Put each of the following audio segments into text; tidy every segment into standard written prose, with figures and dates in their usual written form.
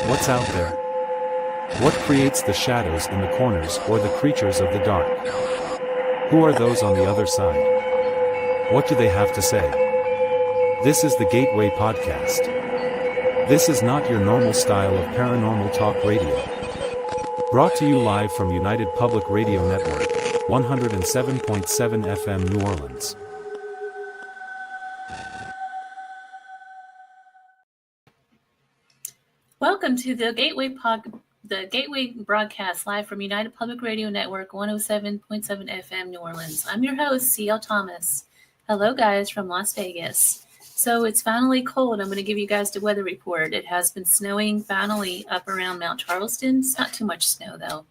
What's out there? What creates the shadows in the corners or the creatures of the dark? Who are those on the other side? What do they have to say? This is the Gateway Podcast. This is not your normal style of paranormal talk radio. Brought to you live from United Public Radio Network, 107.7 FM New Orleans. Welcome to the Gateway broadcast live from United Public Radio Network, 107.7 FM New Orleans. I'm your host, C.L. Thomas. Hello, guys, from Las Vegas. So it's finally cold. I'm going to give you guys the weather report. It has been snowing finally up around Mount Charleston. It's not too much snow, though.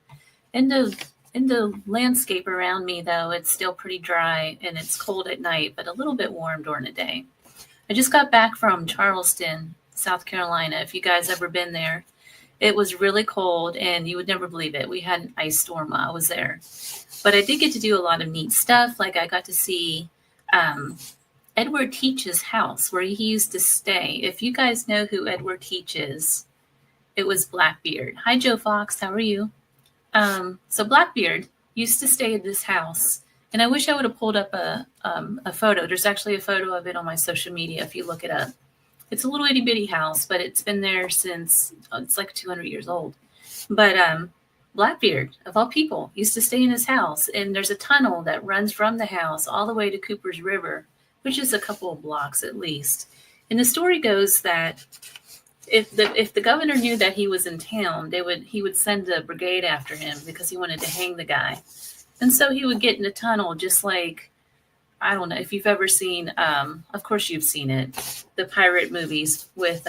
In the landscape around me, though, it's still pretty dry, and it's cold at night, but a little bit warm during the day. I just got back from Charleston, South Carolina. If you guys ever been there, it was really cold and you would never believe it. We had an ice storm while I was there, but I did get to do a lot of neat stuff. Like I got to see Edward Teach's house where he used to stay. If you guys know who Edward Teach is, it was Blackbeard. Hi, Joe Fox. How are you? So Blackbeard used to stay at this house, and I wish I would have pulled up a photo. There's actually a photo of it on my social media if you look it up. It's a little itty bitty house, but it's been there since, it's like 200 years old. But Blackbeard, of all people, used to stay in his house. And there's a tunnel that runs from the house all the way to Cooper's River, which is a couple of blocks at least. And the story goes that if the governor knew that he was in town, he would send a brigade after him because he wanted to hang the guy. And so he would get in the tunnel just like, I don't know if you've ever seen, of course you've seen it, the pirate movies with,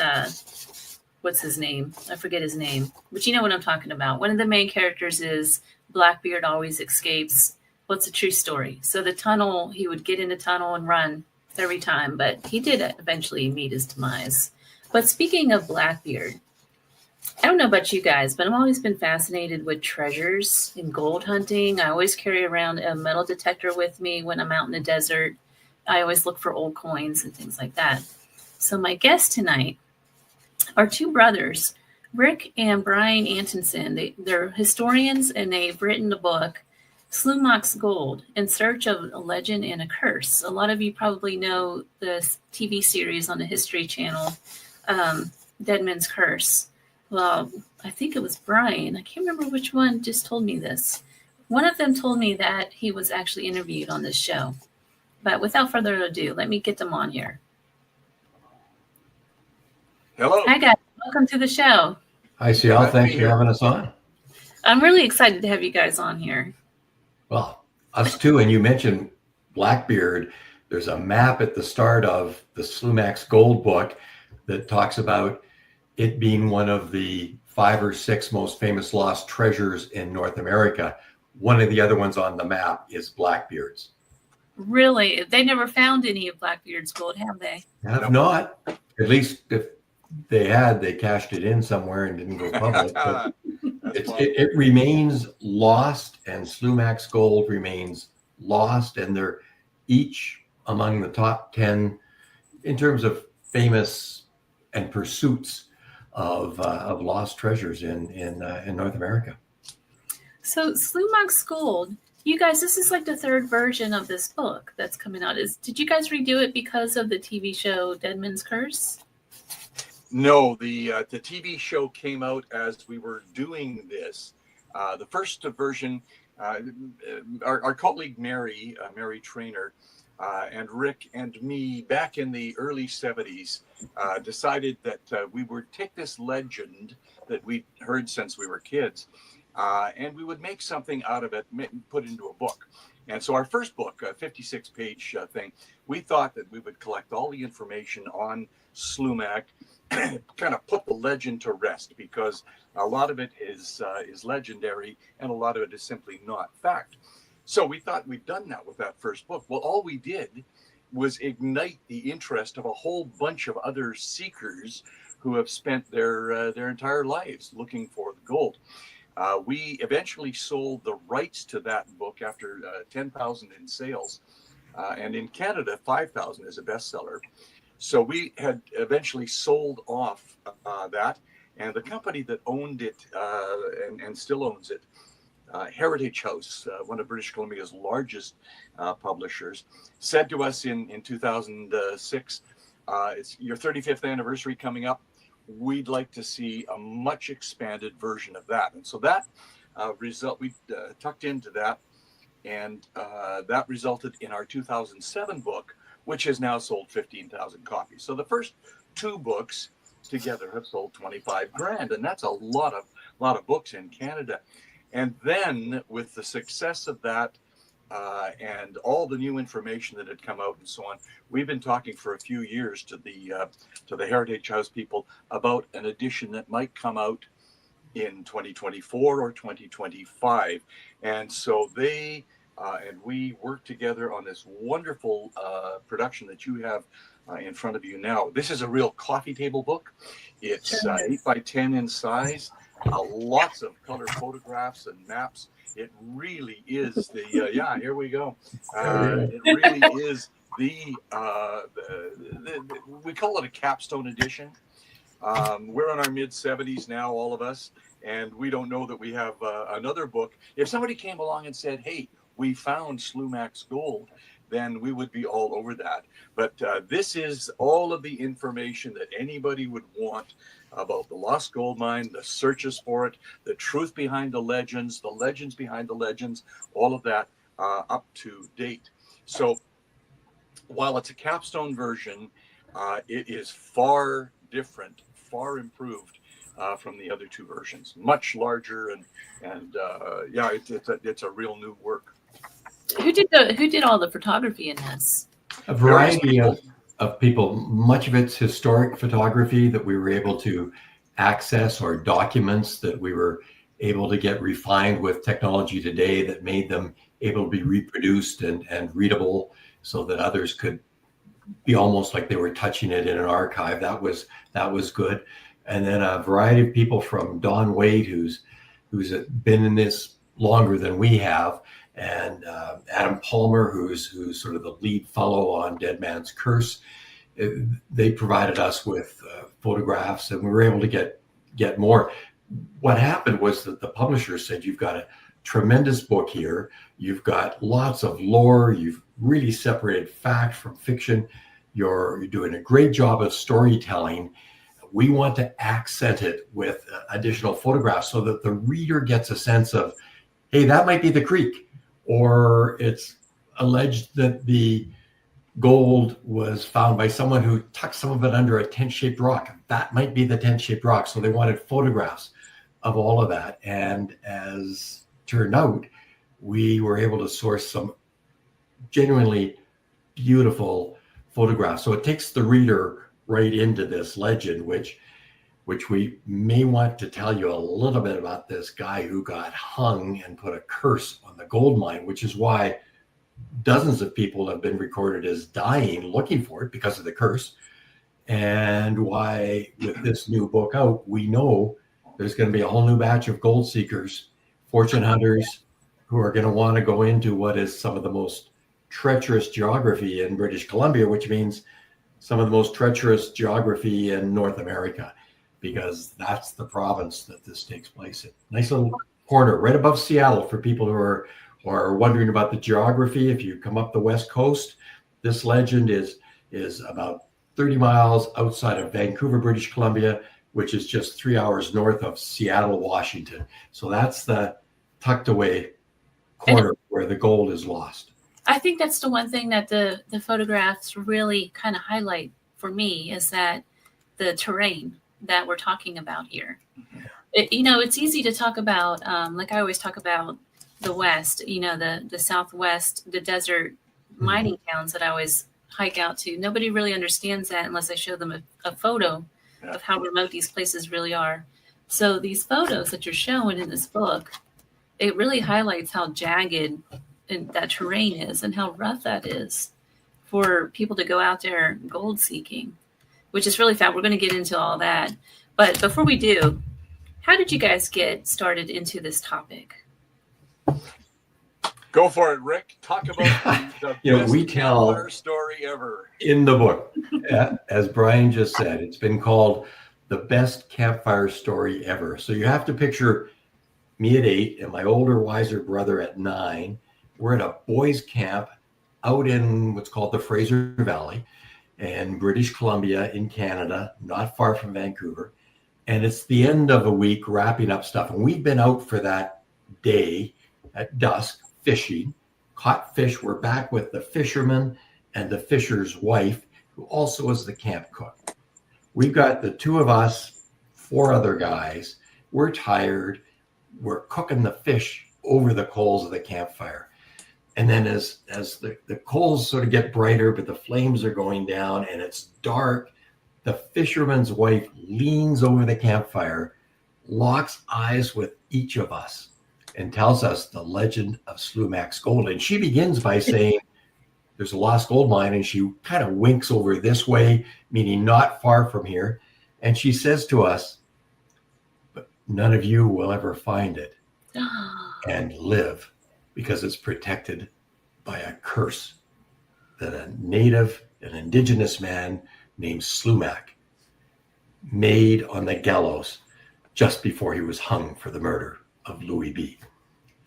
what's his name? I forget his name, but you know what I'm talking about. One of the main characters is Blackbeard always escapes. What's a true story? So the tunnel, he would get in the tunnel and run every time, but he did eventually meet his demise. But speaking of Blackbeard, I don't know about you guys, but I've always been fascinated with treasures and gold hunting. I always carry around a metal detector with me when I'm out in the desert. I always look for old coins and things like that. So my guests tonight are two brothers, Rick and Brian Antonson. They're historians, and they've written a book, Slumach's Gold, In Search of a Legend and a Curse. A lot of you probably know the TV series on the History Channel, Dead Man's Curse. Well, I think it was Brian. I can't remember which one just told me this. One of them told me that he was actually interviewed on this show. But without further ado, let me get them on here. Hello. Hi, guys. Welcome to the show. Hi, CL. Thanks for having us on. I'm really excited to have you guys on here. Well, us too. And you mentioned Blackbeard. There's a map at the start of the Slumach's Gold book that talks about it being one of the 5 or 6 most famous lost treasures in North America. One of the other ones on the map is Blackbeard's. Really? They never found any of Blackbeard's gold, have they? Have not. At least if they had, they cashed it in somewhere and didn't go public. But it remains lost, and Slumach's Gold remains lost, and they're each among the top 10 in terms of famous and pursuits of lost treasures in North America. So Slumach's Gold, you guys, this is like the 3rd version of this book that's coming out. Did you guys redo it because of the TV show Dead Man's Curse? No, the TV show came out as we were doing this. The first version, our colleague Mary Trainer, and Rick and me back in the early 70s decided that we would take this legend that we'd heard since we were kids and we would make something out of it, put it into a book. And so our first book, a 56-page thing, we thought that we would collect all the information on Slumach, kind of put the legend to rest, because a lot of it is legendary and a lot of it is simply not fact. So we thought we'd done that with that first book. Well, all we did was ignite the interest of a whole bunch of other seekers who have spent their entire lives looking for the gold. We eventually sold the rights to that book after 10,000 in sales, and in Canada, 5,000 is a bestseller. So we had eventually sold off that, And the company that owned it and still owns it, Heritage House, one of British Columbia's largest publishers, said to us in 2006, it's your 35th anniversary coming up. We'd like to see a much expanded version of that. And so that we tucked into that, and that resulted in our 2007 book, which has now sold 15,000 copies. So the first two books together have sold 25 grand, and that's a lot of books in Canada. And then with the success of that and all the new information that had come out and so on, we've been talking for a few years to the Heritage House people about an edition that might come out in 2024 or 2025. And so they and we worked together on this wonderful production that you have in front of you now. This is a real coffee table book. It's 8 by 10 in size. Lots of color photographs and maps. It really is the here we go. It really is the we call it a capstone edition. We're in our mid 70s now, all of us, and we don't know that we have another book. If somebody came along and said, "Hey, we found Slumach's gold," then we would be all over that. But this is all of the information that anybody would want about the lost gold mine, the searches for it, the truth behind the legends behind the legends, all of that up to date. So while it's a capstone version, it is far different, far improved from the other two versions. Much larger, and it's a real new work. Who did all the photography in this? A variety of people. Much of it's historic photography that we were able to access, or documents that we were able to get refined with technology today that made them able to be reproduced and readable, so that others could be almost like they were touching it in an archive. That was good. And then a variety of people, from Don Wade, who's been in this longer than we have, and Adam Palmer, who's sort of the lead fellow on Dead Man's Curse. They provided us with photographs, and we were able to get more. What happened was that the publisher said, "You've got a tremendous book here. You've got lots of lore. You've really separated fact from fiction. You're doing a great job of storytelling. We want to accent it with additional photographs so that the reader gets a sense of, hey, that might be the creek, or it's alleged that the gold was found by someone who tucked some of it under a tent-shaped rock. That might be the tent-shaped rock." So they wanted photographs of all of that. And as turned out, we were able to source some genuinely beautiful photographs. So it takes the reader right into this legend, which we may want to tell you a little bit about this guy who got hung and put a curse on the gold mine, which is why dozens of people have been recorded as dying looking for it because of the curse. And why, with this new book out, we know there's going to be a whole new batch of gold seekers, fortune hunters, who are going to want to go into what is some of the most treacherous geography in British Columbia, which means some of the most treacherous geography in North America, because that's the province that this takes place in. Nice little corner right above Seattle for people who are wondering about the geography. If you come up the West Coast, this legend is about 30 miles outside of Vancouver, British Columbia, which is just 3 hours north of Seattle, Washington. So that's the tucked away corner where the gold is lost. I think that's the one thing that the photographs really kind of highlight for me, is that the terrain that we're talking about here. It's easy to talk about, like I always talk about the West, the Southwest, the desert mining towns that I always hike out to. Nobody really understands that unless I show them a photo of how remote these places really are. So these photos that you're showing in this book, it really highlights how jagged that terrain is and how rough that is for people to go out there gold seeking, which is really fun. We're going to get into all that. But before we do, how did you guys get started into this topic? Go for it, Rick. Talk about the best we tell story ever in the book. As Brian just said, it's been called the best campfire story ever. So you have to picture me at 8 and my older, wiser brother at 9. We're at a boys' camp out in what's called the Fraser Valley in British Columbia in Canada, not far from Vancouver. And it's the end of a week wrapping up stuff. And we've been out for that day at dusk fishing, caught fish. We're back with the fisherman and the fisher's wife, who also is the camp cook. We've got the two of us, 4 other guys. We're tired. We're cooking the fish over the coals of the campfire. And then as the coals sort of get brighter, but the flames are going down and it's dark, the fisherman's wife leans over the campfire, locks eyes with each of us, and tells us the legend of Slumach's gold. And she begins by saying, there's a lost gold mine, and she kind of winks over this way, meaning not far from here. And she says to us, but none of you will ever find it and live, because it's protected by a curse that a native, an indigenous man named Slumach made on the gallows just before he was hung for the murder of Louis B.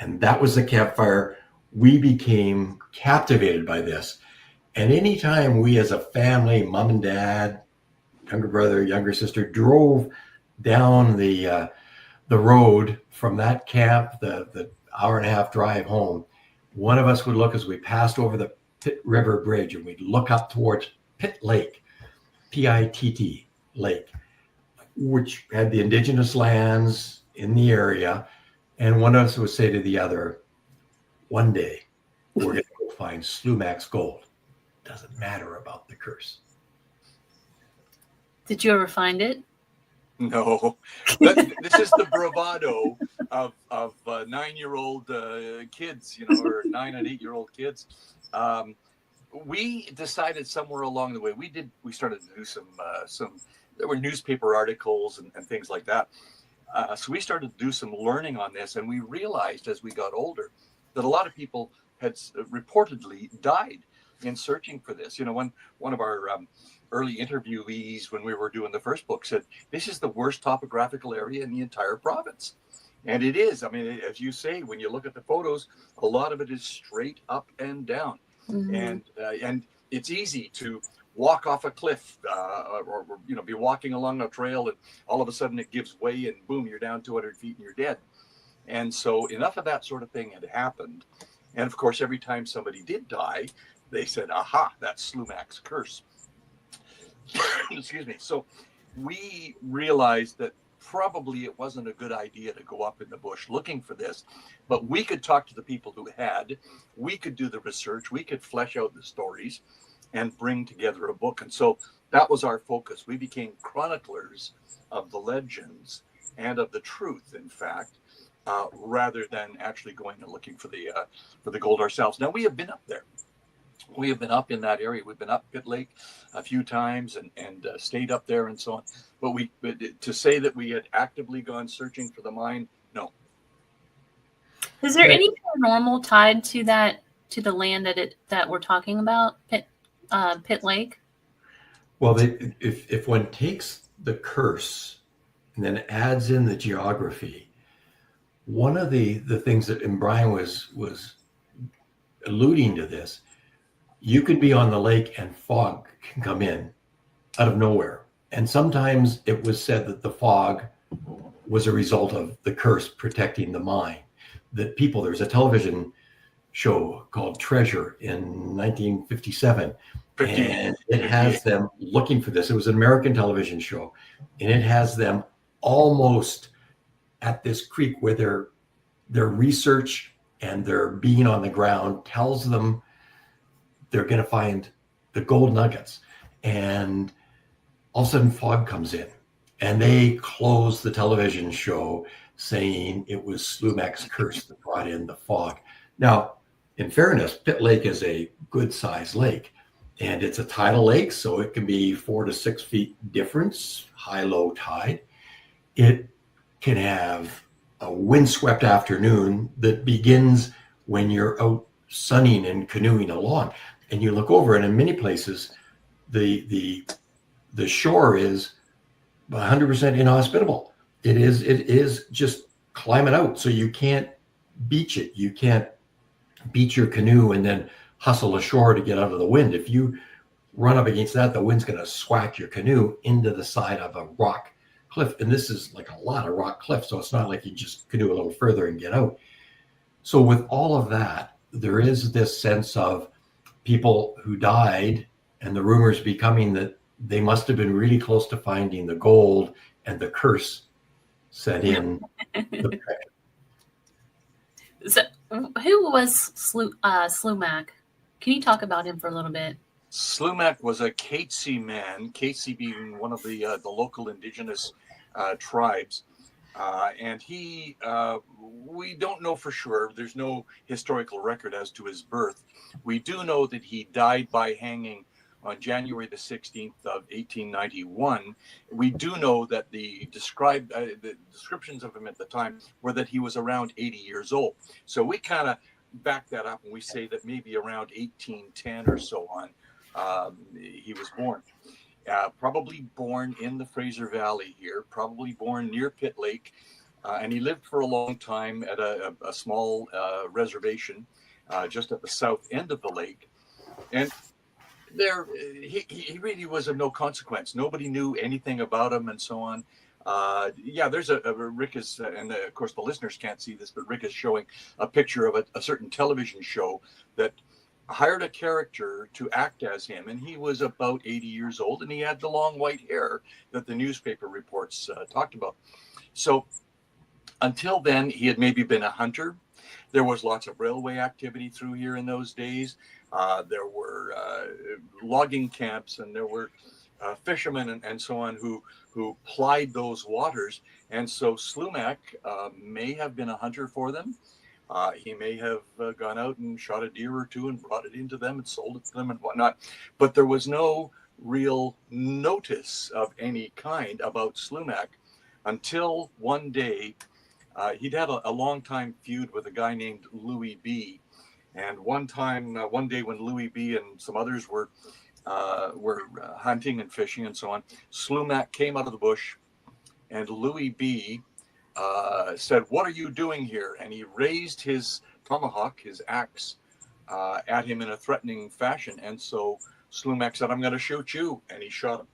And that was the campfire. We became captivated by this. And anytime we as a family, mom and dad, younger brother, younger sister, drove down the road from that camp, the hour and a half drive home, one of us would look as we passed over the Pitt River Bridge, and we'd look up towards Pitt Lake, Pitt Lake, which had the indigenous lands in the area. And one of us would say to the other, one day we're going to go find Slumach's gold. Doesn't matter about the curse. Did you ever find it? No, this is the bravado of 9-year-old kids, or 9 and 8-year-old kids. We decided somewhere along the way, we started to do some there were newspaper articles and things like that. So we started to do some learning on this, and we realized as we got older that a lot of people had reportedly died in searching for this. One of our early interviewees when we were doing the first book said, this is the worst topographical area in the entire province. And it is. I mean, as you say, when you look at the photos, a lot of it is straight up and down. Mm-hmm. And it's easy to walk off a cliff or be walking along a trail, and all of a sudden it gives way and boom, you're down 200 feet and you're dead. And so enough of that sort of thing had happened. And of course, every time somebody did die, they said, aha, that's Slumach's curse. Excuse me. So we realized that probably it wasn't a good idea to go up in the bush looking for this, but we could talk to the people who had, we could do the research, we could flesh out the stories and bring together a book. And so that was our focus. We became chroniclers of the legends and of the truth, in fact, rather than actually going and looking for the gold ourselves. Now, we have been up there. We have been up in that area. We've been up Pitt Lake a few times and stayed up there and so on. But to say that we had actively gone searching for the mine, no. Is there any paranormal tied to the land that we're talking about, Pitt Lake? Well, if one takes the curse and then adds in the geography, one of the things that, and Brian was alluding to this, you could be on the lake and fog can come in out of nowhere. And sometimes it was said that the fog was a result of the curse protecting the mine. That there's a television show called Treasure in 1957. And it has them looking for this. It was an American television show. And it has them almost at this creek where their research and their being on the ground tells them they're going to find the gold nuggets. And all of a sudden fog comes in and they close the television show saying it was Slumach's curse that brought in the fog. Now, in fairness, Pitt Lake is a good sized lake and it's a tidal lake. So it can be 4 to 6 feet difference, high, low tide. It can have a windswept afternoon that begins when you're out sunning and canoeing along. And you look over, and in many places, the shore is 100% inhospitable. It is just climbing out. So you can't beach it. You can't beach your canoe and then hustle ashore to get out of the wind. If you run up against that, the wind's going to swack your canoe into the side of a rock cliff. And this is like a lot of rock cliff. So it's not like you just canoe a little further and get out. So with all of that, there is this sense of people who died, and the rumors becoming that they must have been really close to finding the gold, and the curse set in. So, who was Slumach? Can you talk about him for a little bit? Slumach was a Katzie man, Katzie being one of the local indigenous tribes. And he, we don't know for sure. There's no historical record as to his birth. We do know that he died by hanging on January the 16th of 1891. We do know that the descriptions of him at the time were that he was around 80 years old. So we kind of back that up and we say that maybe around 1810 or so on, he was born. Probably born in the Fraser Valley here, probably born near Pitt Lake. And he lived for a long time at a small reservation just at the south end of the lake. And there, he really was of no consequence. Nobody knew anything about him and so on. There's Rick is, and of course the listeners can't see this, but Rick is showing a picture of a certain television show that hired a character to act as him, and he was about 80 years old, and he had the long white hair that the newspaper reports talked about. So until then, he had maybe been a hunter. There was lots of railway activity through here in those days. There were logging camps, and there were fishermen and so on who plied those waters. And so Slumach may have been a hunter for them. He may have gone out and shot a deer or two and brought it into them and sold it to them and whatnot. But there was no real notice of any kind about Slumach until one day he'd had a long time feud with a guy named Louis B. And one day when Louis B. and some others were hunting and fishing and so on, Slumach came out of the bush, and Louis B. Said, "What are you doing here?" And he raised his tomahawk, his axe, at him in a threatening fashion. And so Slumach said, "I'm going to shoot you," and he shot him.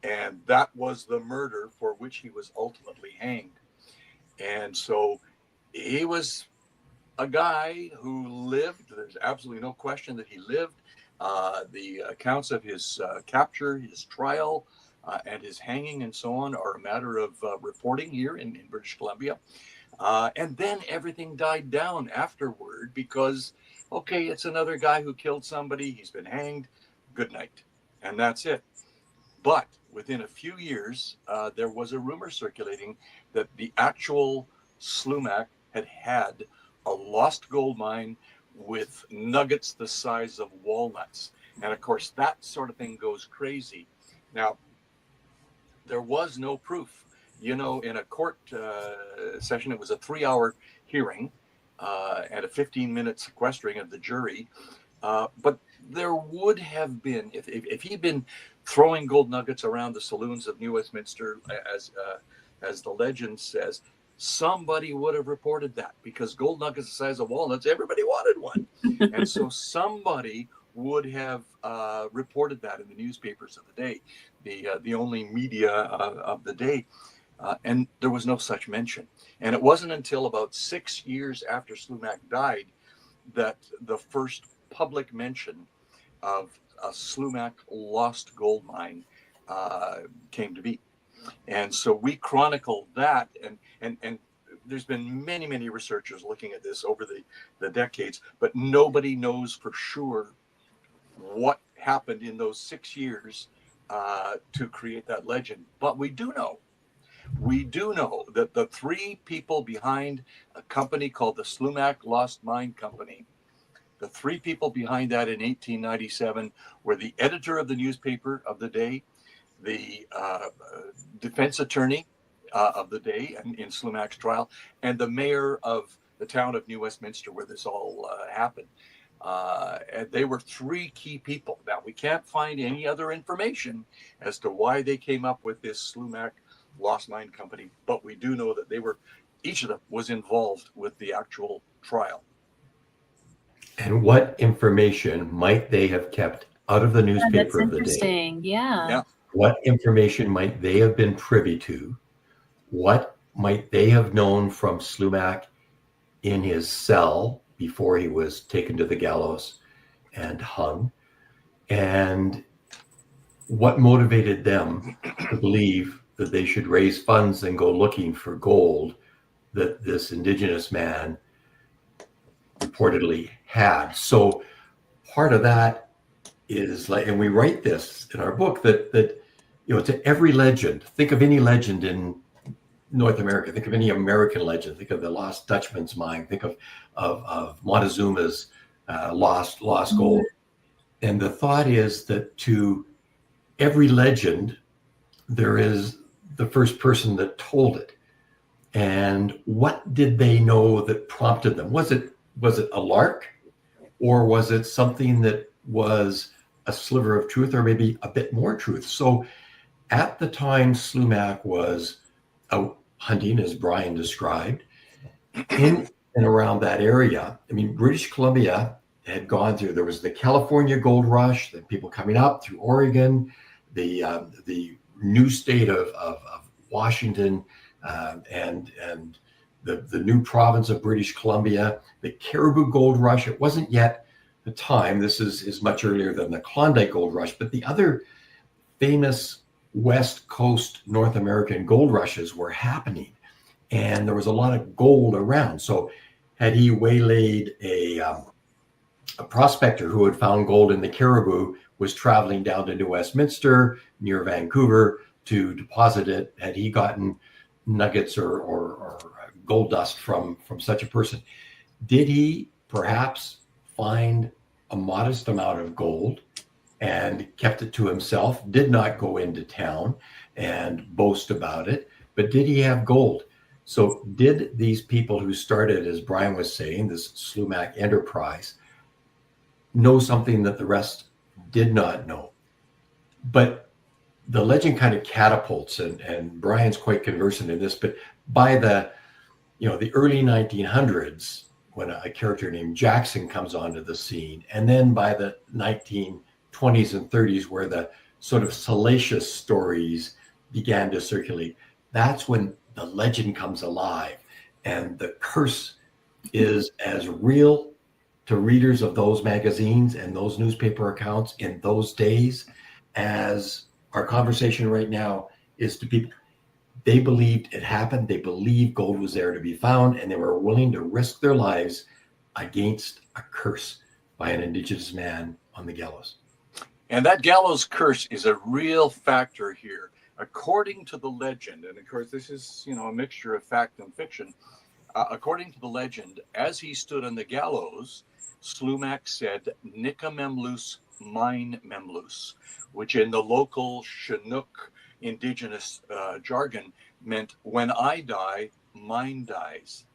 And that was the murder for which he was ultimately hanged. And so he was a guy who lived. There's absolutely no question that he lived. The accounts of his capture, his trial, and his hanging and so on are a matter of reporting here in British Columbia. And then everything died down afterward because, okay, it's another guy who killed somebody. He's been hanged. Good night. And that's it. But within a few years, there was a rumor circulating that the actual Slumach had a lost gold mine with nuggets the size of walnuts. And of course, that sort of thing goes crazy. Now, there was no proof. You know, in a court session, it was a 3-hour hearing and a 15-minute sequestering of the jury. But there would have been, if he'd been throwing gold nuggets around the saloons of New Westminster, as the legend says, somebody would have reported that, because gold nuggets the size of walnuts, everybody wanted one. And so somebody would have reported that in the newspapers of the day, the only media of the day. And there was no such mention. And it wasn't until about 6 years after Slumach died that the first public mention of a Slumach lost gold mine came to be. And so we chronicled that, and there's been many researchers looking at this over the decades, but nobody knows for sure what happened in those 6 years to create that legend. But we do know that the three people behind a company called the Slumach Lost Mine Company, the three people behind that in 1897 were the editor of the newspaper of the day, the defense attorney of the day in Slumach's trial, and the mayor of the town of New Westminster where this all happened. And they were three key people. Now, we can't find any other information as to why they came up with this Slumach Lost Mine Company, but we do know that each of them was involved with the actual trial. And what information might they have kept out of the newspaper That's of the day? interesting. Yeah. What information might they have been privy to? What might they have known from Slumach in his cell before he was taken to the gallows and hung? And what motivated them to believe that they should raise funds and go looking for gold that this Indigenous man reportedly had? So part of that is like, and we write this in our book, that to every legend, think of any legend in North America, think of any American legend, think of the Lost Dutchman's Mine, think of Montezuma's lost gold. And the thought is that to every legend, there is the first person that told it. And what did they know that prompted them? Was it a lark, or was it something that was a sliver of truth, or maybe a bit more truth? So at the time Slumach was out hunting, as Brian described, in and around that area, I mean, British Columbia had gone through, there was the California gold rush, the people coming up through Oregon, the new state of Washington, and the new province of British Columbia, the Caribou gold rush. It wasn't yet the time, this is much earlier than the Klondike gold rush, but the other famous West Coast North American gold rushes were happening, and there was a lot of gold around. So had he waylaid a prospector who had found gold in the Caribou, was traveling down to New Westminster near Vancouver to deposit it, had he gotten nuggets or gold dust from such a person? Did he perhaps find a modest amount of gold and kept it to himself, did not go into town and boast about it, but did he have gold? So did these people who started, as Brian was saying, this Slumach enterprise, know something that the rest did not know? But the legend kind of catapults, and Brian's quite conversant in this, but by the early 1900s, when a character named Jackson comes onto the scene, and then by the 1920s and 30s, where the sort of salacious stories began to circulate, that's when the legend comes alive, and the curse is as real to readers of those magazines and those newspaper accounts in those days as our conversation right now is to people. They believed it happened. They believed gold was there to be found, and they were willing to risk their lives against a curse by an Indigenous man on the gallows. And that gallows curse is a real factor here. According to the legend, and of course this is, a mixture of fact and fiction, according to the legend, as he stood on the gallows, Slumach said, "Nika memlus, mine memlus," which in the local Chinook Indigenous jargon meant, "When I die, mine dies."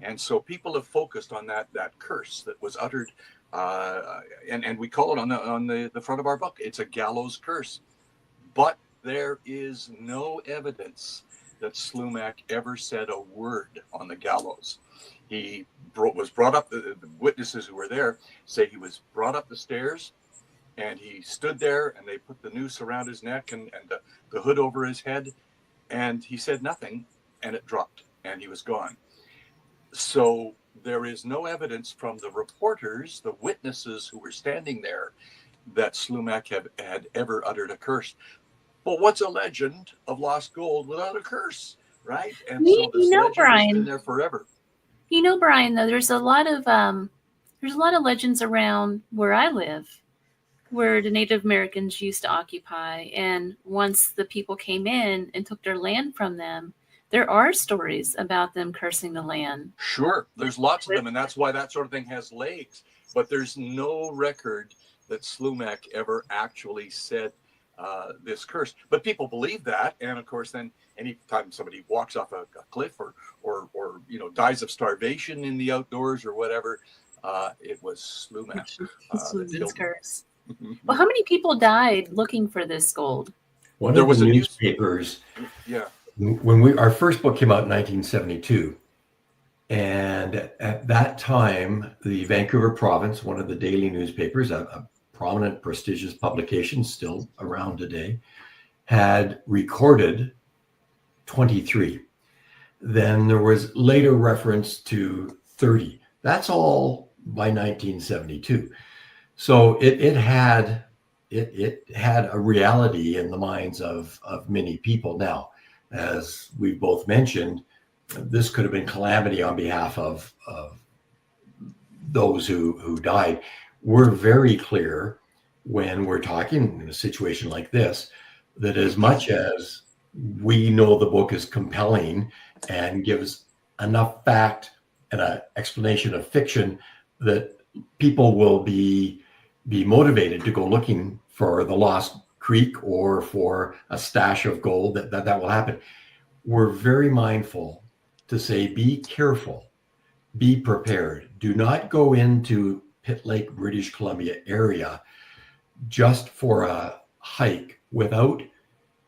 And so people have focused on that curse that was uttered, and we call it on the front of our book. It's a gallows curse, but there is no evidence that Slumach ever said a word on the gallows. He was brought up. The witnesses who were there say he was brought up the stairs, and he stood there, and they put the noose around his neck and the hood over his head, and he said nothing, and it dropped, and he was gone. So there is no evidence from the reporters, the witnesses who were standing there, that Slumach had ever uttered a curse. But what's a legend of lost gold without a curse, right? And so this legend has been there forever. Brian, though, there's a lot of legends around where I live, where the Native Americans used to occupy, and once the people came in and took their land from them, there are stories about them cursing the land. Sure, there's lots of them, and that's why that sort of thing has legs. But there's no record that Slumach ever actually said this curse. But people believe that, and of course, then anytime somebody walks off a cliff or dies of starvation in the outdoors or whatever, It was Slumach. It's curse. Him. Well, how many people died looking for this gold? One There of was the a news- newspapers, Yeah. when our first book came out in 1972, and at that time, the Vancouver Province, one of the daily newspapers, a prominent, prestigious publication still around today, had recorded 23. Then there was later reference to 30. That's all by 1972. So it had a reality in the minds of many people. Now, as we both mentioned, this could have been calamity on behalf of those who died. We're very clear when we're talking in a situation like this that as much as we know the book is compelling and gives enough fact and an explanation of fiction that people will be motivated to go looking for the lost creek or for a stash of gold, that will happen. We're very mindful to say, be careful, be prepared. Do not go into Pitt Lake, British Columbia area just for a hike without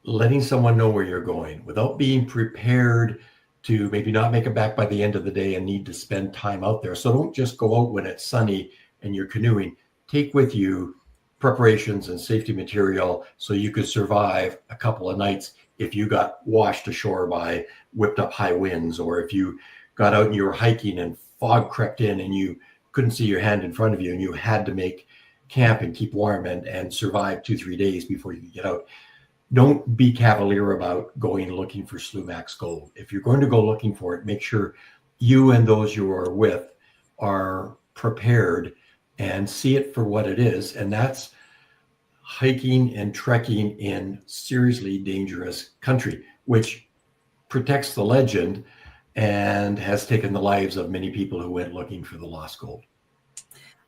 letting someone know where you're going, without being prepared to maybe not make it back by the end of the day and need to spend time out there. So don't just go out when it's sunny and you're canoeing. Take with you preparations and safety material so you could survive a couple of nights if you got washed ashore by whipped up high winds, or if you got out and you were hiking and fog crept in and you couldn't see your hand in front of you and you had to make camp and keep warm and survive 2-3 days before you could get out. Don't be cavalier about going looking for Slumach's gold. If you're going to go looking for it, make sure you and those you are with are prepared and see it for what it is. And that's hiking and trekking in seriously dangerous country, which protects the legend and has taken the lives of many people who went looking for the lost gold.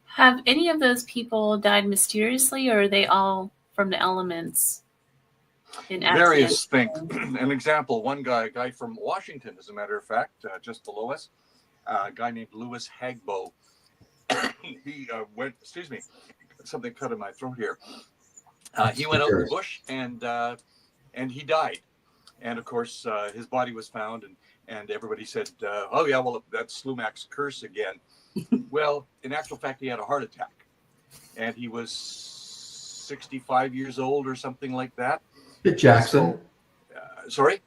Have any of those people died mysteriously, or are they all from the elements? In Various things. An example, one guy, a guy from Washington, as a matter of fact, just below us, a guy named Louis Hagbo. He went, excuse me, something cut in my throat here. He went out in the bush and he died. And of course, his body was found, and everybody said, oh yeah, well, that's Slumach's curse again. Well, in actual fact, he had a heart attack, and he was 65 years old or something like that. Jackson. So, sorry?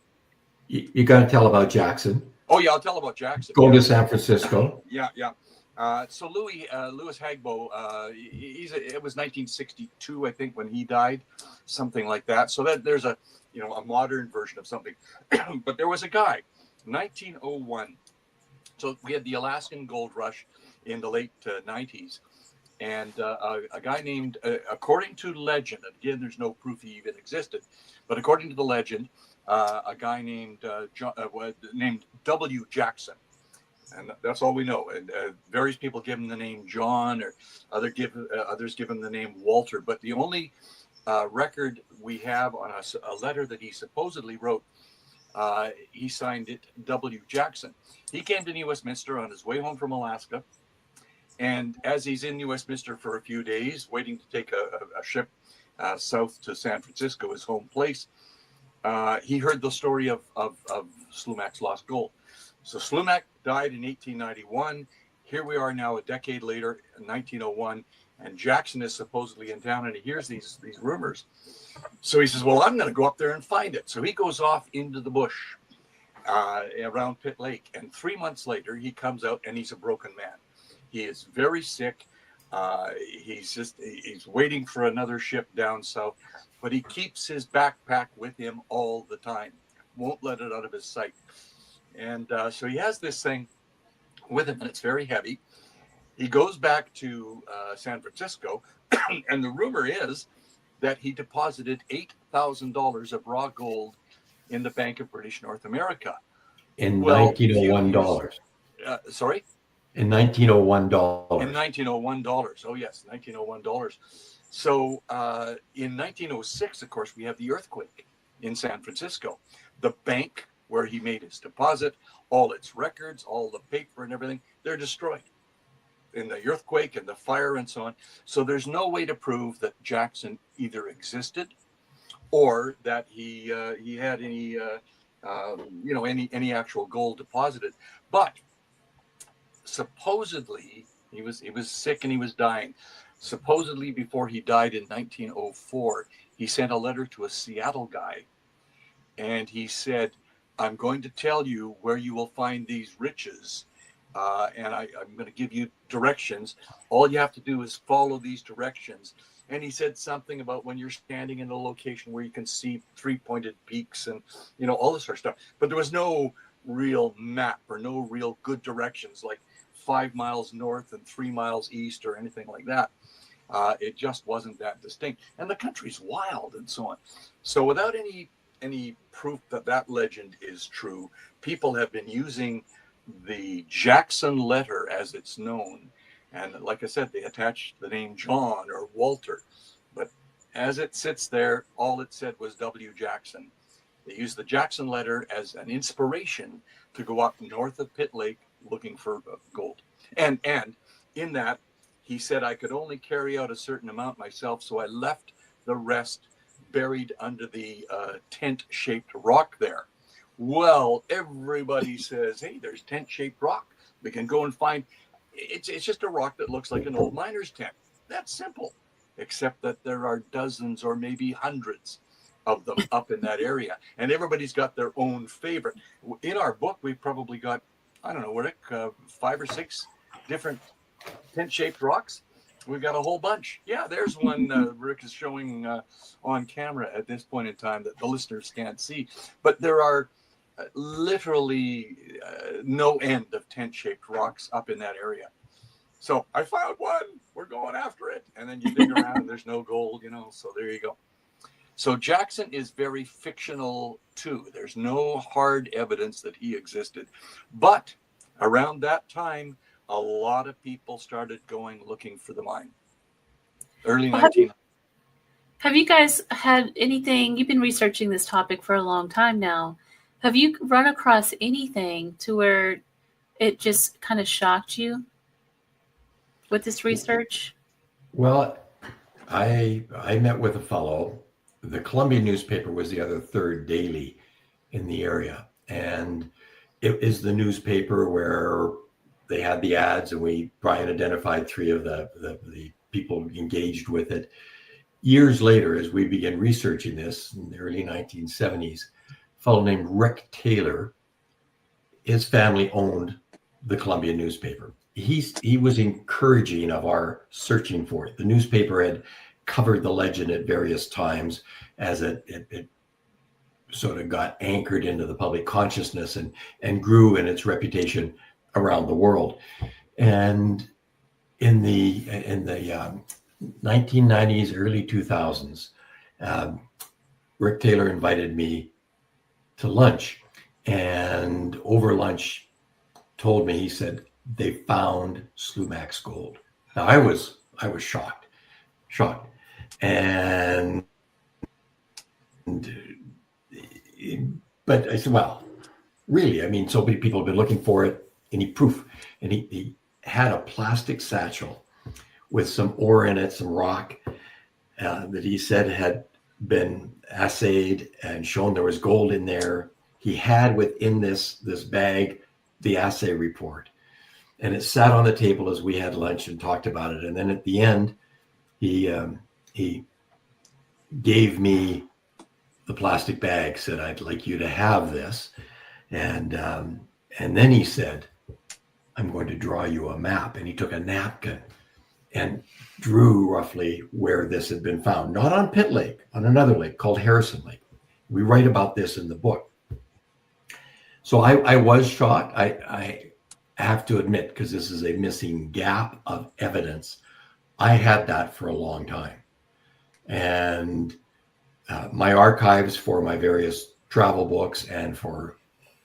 You got to tell about Jackson. Oh, yeah, I'll tell about Jackson. Go to San Francisco. Yeah. So Louis Hagbo, it was 1962, I think, when he died, something like that. So that there's a modern version of something. But there was a guy, 1901. So we had the Alaskan gold rush in the late 90s. And a guy named, according to legend, and again, there's no proof he even existed, but according to the legend, a guy named named W. Jackson, and that's all we know. And various people give him the name John, or others give him the name Walter. But the only record we have on a letter that he supposedly wrote, he signed it W. Jackson. He came to New Westminster on his way home from Alaska. And as he's in New Westminster for a few days, waiting to take a ship south to San Francisco, his home place, he heard the story of Slumach's lost gold. So Slumach died in 1891. Here we are now a decade later, in 1901, and Jackson is supposedly in town, and he hears these rumors. So he says, well, I'm going to go up there and find it. So he goes off into the bush around Pitt Lake, and 3 months later, he comes out, and he's a broken man. He is very sick. He's waiting for another ship down south, but he keeps his backpack with him all the time. Won't let it out of his sight. And so he has this thing with him, and it's very heavy. He goes back to San Francisco, and the rumor is that he deposited $8,000 of raw gold in the Bank of British North America. In $1901. Sorry? In $1901. In $1901. Oh, yes, $1901. So in 1906, of course, we have the earthquake in San Francisco. The bank where he made his deposit, all its records, all the paper and everything, they're destroyed. the earthquake and the fire and so on. So there's no way to prove that Jackson either existed or that he had any any actual gold deposited. But supposedly he was sick and he was dying. Supposedly before he died in 1904, he sent a letter to a Seattle guy, and he said, "I'm going to tell you where you will find these riches, and I'm going to give you directions. All you have to do is follow these directions." And he said something about when you're standing in a location where you can see three-pointed peaks and all this sort of stuff. But there was no real map or no real good directions like 5 miles north and 3 miles east or anything like that. It just wasn't that distinct. And the country's wild and so on. So without any proof that legend is true, people have been using the Jackson letter as it's known. And like I said, they attached the name John or Walter. But as it sits there, all it said was W. Jackson. They used the Jackson letter as an inspiration to go up north of Pitt Lake looking for gold. And in that, he said, I could only carry out a certain amount myself, so I left the rest buried under the tent-shaped rock there. Well, everybody says, hey, there's tent-shaped rock. We can go and find. It's just a rock that looks like an old miner's tent. That's simple, except that there are dozens or maybe hundreds of them up in that area. And everybody's got their own favorite. In our book, we've probably got, I don't know, Rick, 5 or 6 different tent-shaped rocks. We've got a whole bunch. Yeah, there's one Rick is showing on camera at this point in time that the listeners can't see. But there are literally no end of tent-shaped rocks up in that area. So I found one. We're going after it. And then you dig around and there's no gold, so there you go. So Jackson is very fictional too. There's no hard evidence that he existed. But around that time, a lot of people started going looking for the mine. Early 1900s. Have you guys had anything, you've been researching this topic for a long time now. Have you run across anything to where it just kind of shocked you with this research? Well, I met with a fellow. The Columbia newspaper was the other third daily in the area. And it is the newspaper where they had the ads, and Brian identified 3 of the people engaged with it. Years later, as we began researching this in the early 1970s, a fellow named Rick Taylor, his family owned the Columbia newspaper. He was encouraging of our searching for it. The newspaper had covered the legend at various times as it sort of got anchored into the public consciousness and grew in its reputation around the world. And in the 1990s, early 2000s, Rick Taylor invited me to lunch, and over lunch told me, he said, they found Slumach's gold. Now I was shocked. But I said, well, really? I mean, so many people have been looking for it. Any proof? And he had a plastic satchel with some ore in it, some rock that he said had been assayed and shown there was gold in there. He had within this bag the assay report, and it sat on the table as we had lunch and talked about it. And then at the end, he gave me the plastic bag, said, I'd like you to have this. And then he said, I'm going to draw you a map. And he took a napkin and drew roughly where this had been found, not on Pitt Lake, on another lake called Harrison Lake. We write about this in the book. So I was shocked. I have to admit, because this is a missing gap of evidence, I had that for a long time. And my archives for my various travel books and for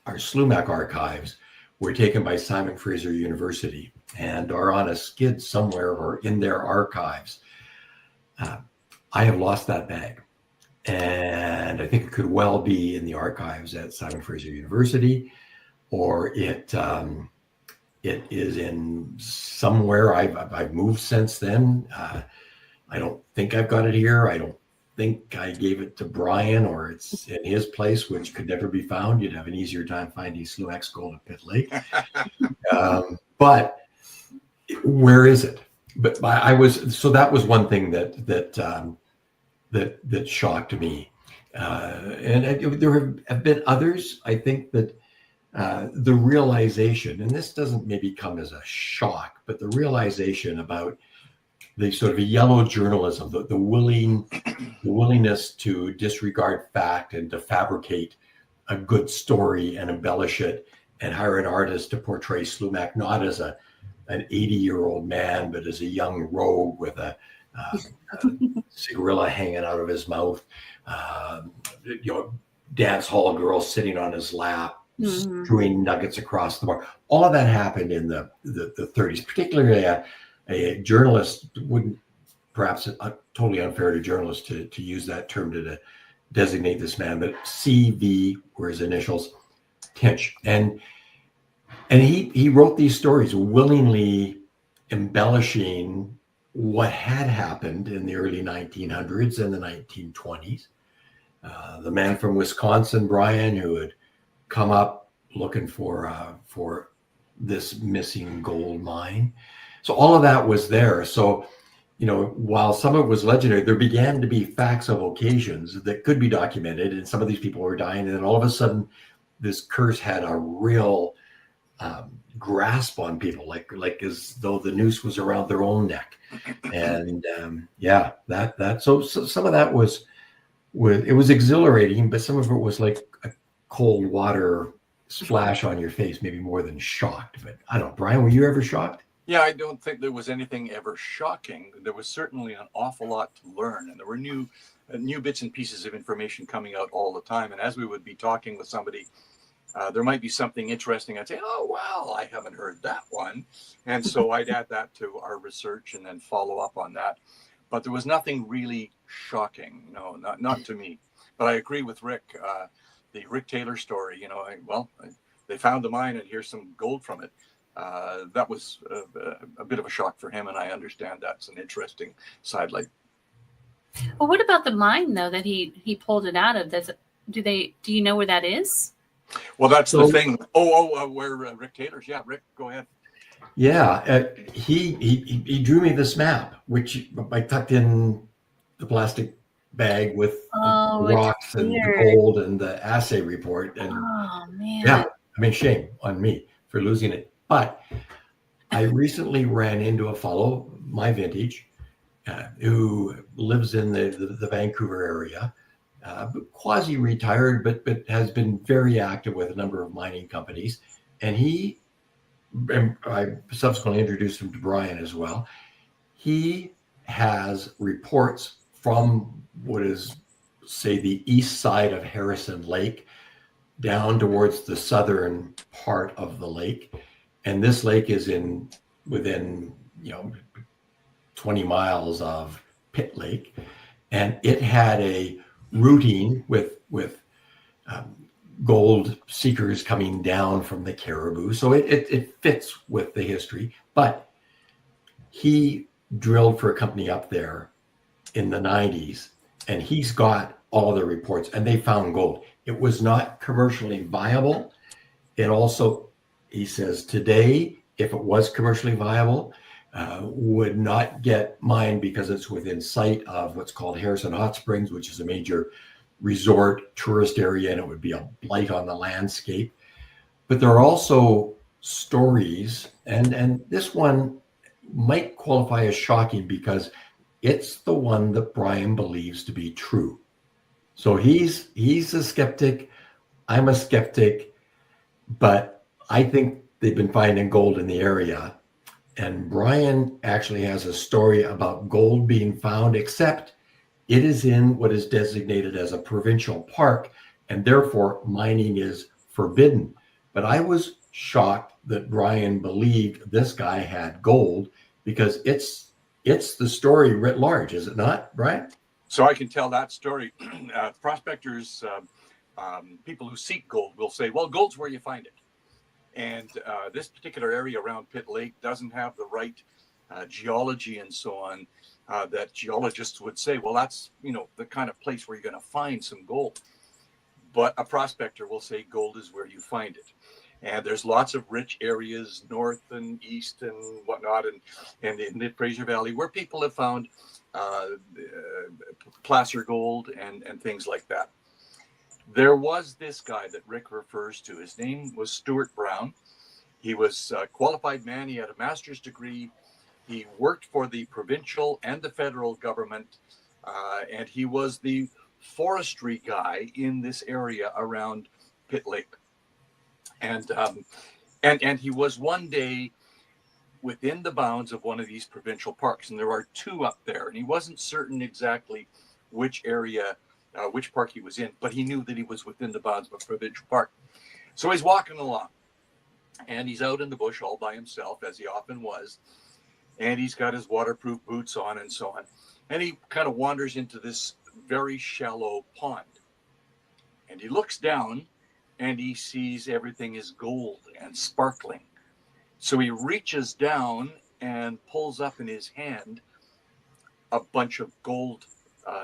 our Slumach archives were taken by Simon Fraser University and are on a skid somewhere or in their archives. I have lost that bag. And I think it could well be in the archives at Simon Fraser University, or it It is in somewhere. I've moved since then. I don't think I've got it here. I don't think I gave it to Brian, or it's in his place, which could never be found. You'd have an easier time finding Slumach gold at Pitt Lake. But where is it? But that was one thing that shocked me. And there have been others. I think that the realization, and this doesn't maybe come as a shock, but the realization about the sort of yellow journalism, the willingness to disregard fact and to fabricate a good story and embellish it and hire an artist to portray Slumach not as an 80-year-old man, but as a young rogue with a cigarilla hanging out of his mouth, dance hall girl sitting on his lap, strewing nuggets across the bar. All of that happened in the 30s, particularly a journalist wouldn't, perhaps totally unfair to journalists to use that term to designate this man, but CV were his initials, Tinch. And he wrote these stories willingly embellishing what had happened in the early 1900s and the 1920s. The man from Wisconsin, Brian, who had come up looking for this missing gold mine. So all of that was there. So, while some of it was legendary, there began to be facts of occasions that could be documented, and some of these people were dying. And then all of a sudden, this curse had a real grasp on people, like as though the noose was around their own neck. And so some of that was it was exhilarating, but some of it was like a cold water splash on your face, maybe more than shocked. But I don't know, Brian, were you ever shocked? Yeah, I don't think there was anything ever shocking. There was certainly an awful lot to learn, and there were new bits and pieces of information coming out all the time. And as we would be talking with somebody, there might be something interesting. I'd say, oh, well, I haven't heard that one. And so I'd add that to our research and then follow up on that. But there was nothing really shocking. No, not to me. But I agree with Rick. The Rick Taylor story, they found the mine and here's some gold from it. That was a bit of a shock for him, and I understand that's an interesting sidelight. Well, what about the mine though that he pulled it out of? Do you know where that is? Well, that's the thing. Where Rick Taylor's? Yeah, Rick, go ahead. Yeah, he drew me this map, which I tucked in the plastic bag with the rocks and the gold and the assay report. And yeah, I mean, shame on me for losing it. But I recently ran into a fellow, my vintage, who lives in the Vancouver area, quasi-retired, but has been very active with a number of mining companies. And I subsequently introduced him to Brian as well. He has reports from what is, say, the east side of Harrison Lake down towards the southern part of the lake. And this lake is within 20 miles of Pitt Lake. And it had a routing with gold seekers coming down from the Caribou. So it fits with the history. But he drilled for a company up there in the 90s, and he's got all of the reports, and they found gold. It was not commercially viable. It also, he says, today, if it was commercially viable, would not get mined because it's within sight of what's called Harrison Hot Springs, which is a major resort tourist area, and it would be a blight on the landscape. But there are also stories, and this one might qualify as shocking because it's the one that Brian believes to be true. So he's a skeptic. I'm a skeptic, but I think they've been finding gold in the area. And Brian actually has a story about gold being found, except it is in what is designated as a provincial park, and therefore mining is forbidden. But I was shocked that Brian believed this guy had gold, because it's the story writ large, is it not, Brian? So I can tell that story. Prospectors, people who seek gold will say, well, gold's where you find it. And this particular area around Pitt Lake doesn't have the right geology and so on that geologists would say, well, that's, the kind of place where you're going to find some gold. But a prospector will say gold is where you find it. And there's lots of rich areas north and east and whatnot, and in the Fraser Valley where people have found placer gold and things like that. There was this guy that Rick refers to. His name was Stuart Brown. He was a qualified man. He had a master's degree. He worked for the provincial and the federal government, and he was the forestry guy in this area around Pitt Lake. And he was one day within the bounds of one of these provincial parks, and there are two up there, and he wasn't certain exactly which area, which park he was in, but he knew that he was within the bounds of a provincial park. So he's walking along, and he's out in the bush all by himself, as he often was, and he's got his waterproof boots on and so on, and he kind of wanders into this very shallow pond, and he looks down, and he sees everything is gold and sparkling. So he reaches down and pulls up in his hand a bunch of gold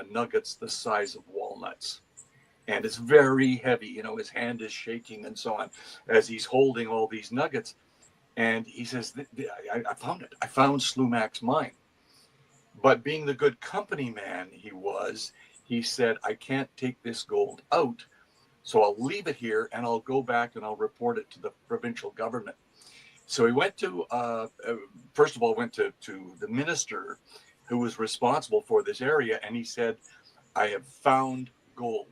nuggets the size of walnuts. And it's very heavy. His hand is shaking and so on as he's holding all these nuggets. And he says, I found it. I found Slumach's mine. But being the good company man he was, he said, I can't take this gold out. So I'll leave it here and I'll go back and I'll report it to the provincial government. So he went to, first of all, went to the minister who was responsible for this area. And he said, I have found gold.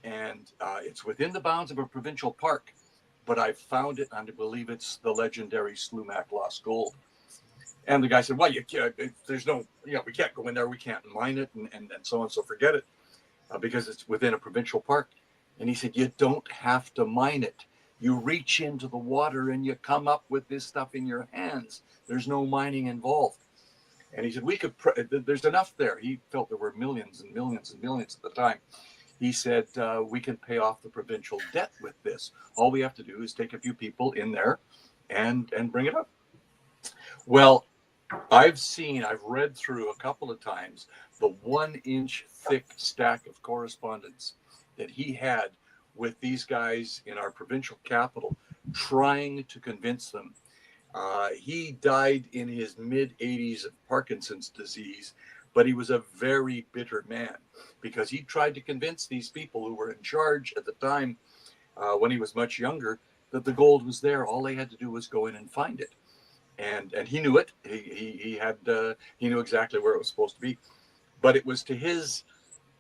And it's within the bounds of a provincial park. But I found it, and I believe it's the legendary Slumach lost gold. And the guy said, well, there's no, we can't go in there. We can't mine it and so on. So forget it because it's within a provincial park. And he said, you don't have to mine it. You reach into the water and you come up with this stuff in your hands. There's no mining involved. And he said, there's enough there. He felt there were millions and millions and millions at the time. He said, we can pay off the provincial debt with this. All we have to do is take a few people in there and bring it up. Well, I've read through a couple of times the 1-inch thick stack of correspondence that he had with these guys in our provincial capital, trying to convince them. He died in his mid-80s of Parkinson's disease, but he was a very bitter man because he tried to convince these people who were in charge at the time, when he was much younger, that the gold was there. All they had to do was go in and find it. And he knew it. He knew exactly where it was supposed to be. But it was to his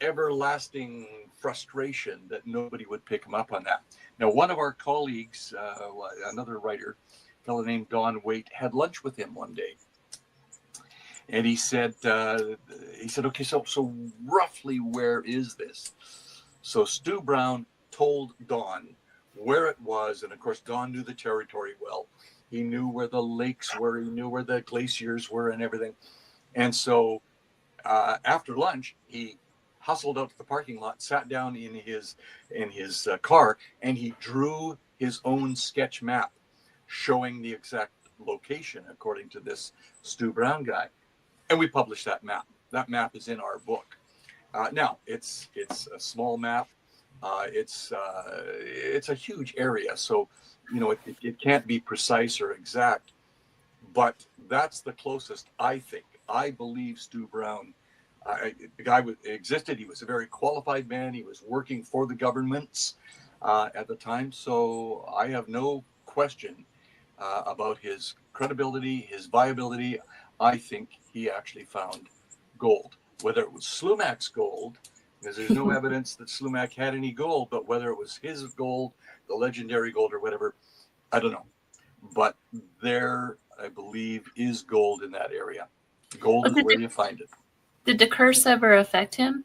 everlasting frustration that nobody would pick him up on that. Now, one of our colleagues, another writer, a fellow named Don Waite, had lunch with him one day. And he said, okay, so roughly where is this? So Stu Brown told Don where it was. And of course, Don knew the territory well. He knew where the lakes were. He knew where the glaciers were and everything. And so after lunch, he hustled out to the parking lot, sat down in his car, and he drew his own sketch map showing the exact location according to this Stu Brown guy. And we published that map. That map is in our book. Now, it's a small map. It's a huge area, so it can't be precise or exact. But that's the closest, I think. I believe Stu Brown. The guy existed. He was a very qualified man. He was working for the governments at the time. So I have no question about his credibility, his viability. I think he actually found gold. Whether it was Slumach's gold, because there's no evidence that Slumach had any gold, but whether it was his gold, the legendary gold or whatever, I don't know. But there, I believe, is gold in that area. Gold is where you find it. Did the curse ever affect him?